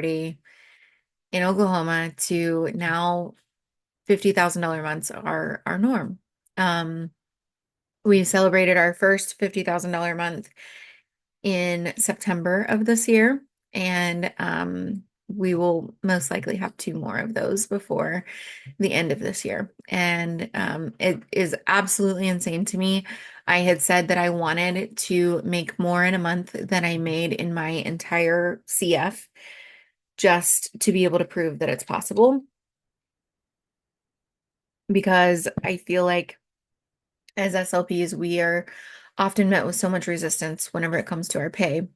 in Oklahoma to now $50,000 months are our norm. Um, we celebrated our first $50,000 month in September of this year, and we will most likely have two more of those before the end of this year. And it is absolutely insane to me. I had said that I wanted to make more in a month than I made in my entire CF, just to be able to prove that it's possible. Because I feel like as SLPs, we are often met with so much resistance whenever it comes to our pay.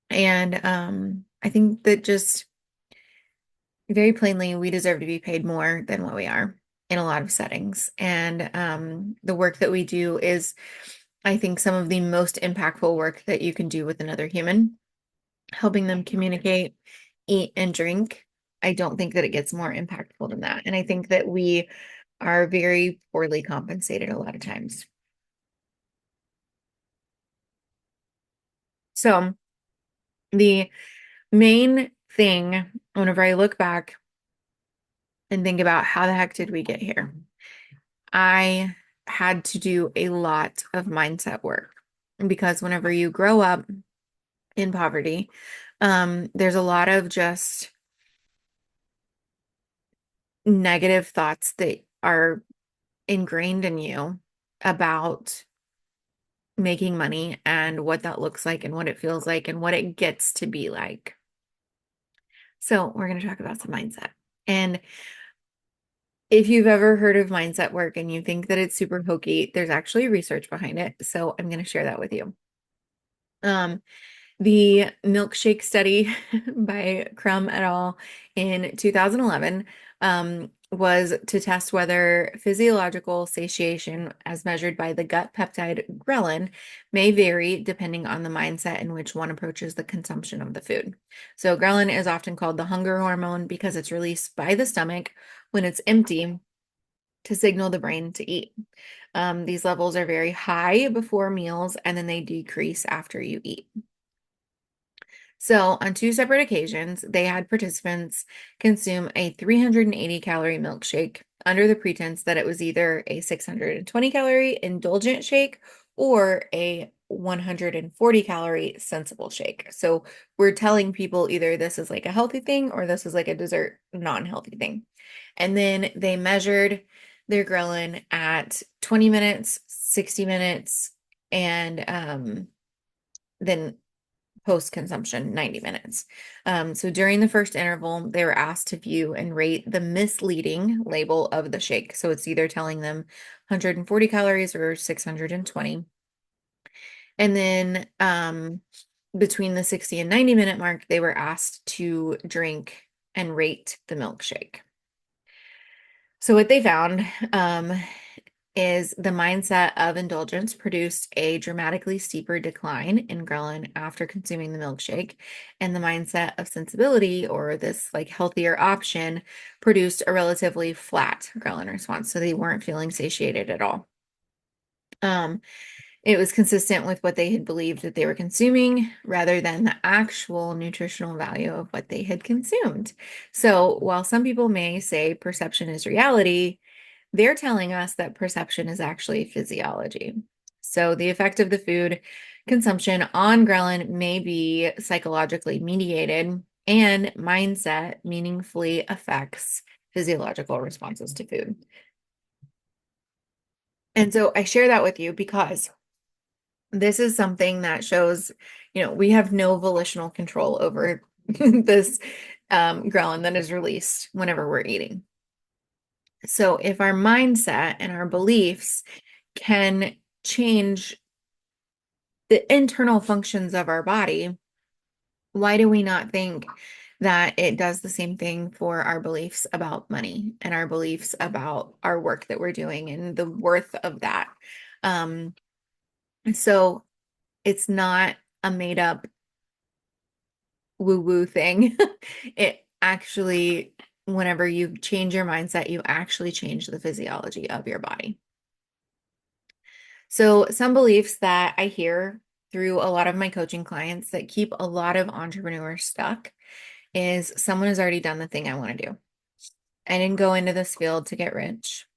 And I think that just very plainly, we deserve to be paid more than what we are in a lot of settings. And the work that we do is, I think, some of the most impactful work that you can do with another human, helping them communicate, eat, and drink. I don't think that it gets more impactful than that. And I think that we are very poorly compensated a lot of times. So, the main thing, whenever I look back and think about how the heck did we get here, I had to do a lot of mindset work because whenever you grow up in poverty, there's a lot of just negative thoughts that are ingrained in you about making money and what that looks like and what it feels like and what it gets to be like. So, we're going to talk about some mindset. And if you've ever heard of mindset work and you think that it's super hokey, there's actually research behind it. So, I'm going to share that with you. Um, The milkshake study by Crum et al. In 2011 was to test whether physiological satiation, as measured by the gut peptide ghrelin, may vary depending on the mindset in which one approaches the consumption of the food. So, ghrelin is often called the hunger hormone because it's released by the stomach when it's empty to signal the brain to eat. These levels are very high before meals and then they decrease after you eat. So, on two separate occasions, they had participants consume a 380 calorie milkshake under the pretense that it was either a 620 calorie indulgent shake or a 140 calorie sensible shake. So, we're telling people either this is like a healthy thing or this is like a dessert non-healthy thing. And then they measured their ghrelin at 20 minutes, 60 minutes, and then post-consumption 90 minutes. So during the first interval, they were asked to view and rate the misleading label of the shake. So it's either telling them 140 calories or 620. And then between the 60 and 90-minute mark, they were asked to drink and rate the milkshake. So what they found is the mindset of indulgence produced a dramatically steeper decline in ghrelin after consuming the milkshake, and the mindset of sensibility, or this like healthier option, produced a relatively flat ghrelin response. So they weren't feeling satiated at all. Um, it was consistent with what they had believed that they were consuming rather than the actual nutritional value of what they had consumed. So while some people may say perception is reality, they're telling us that perception is actually physiology. So the effect of the food consumption on ghrelin may be psychologically mediated, and mindset meaningfully affects physiological responses to food. And so I share that with you because this is something that shows, we have no volitional control over this ghrelin that is released whenever we're eating. So if our mindset and our beliefs can change the internal functions of our body, why do we not think that it does the same thing for our beliefs about money and our beliefs about our work that we're doing and the worth of that? Um, so it's not a made up woo-woo thing. It actually, whenever you change your mindset, you actually change the physiology of your body. So, some beliefs that I hear through a lot of my coaching clients that keep a lot of entrepreneurs stuck is someone has already done the thing I want to do. I didn't go into this field to get rich.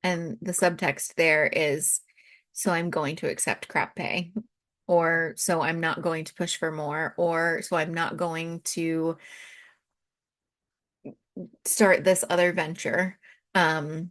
And the subtext there is, so I'm going to accept crap pay, or so I'm not going to push for more, or so I'm not going to start this other venture.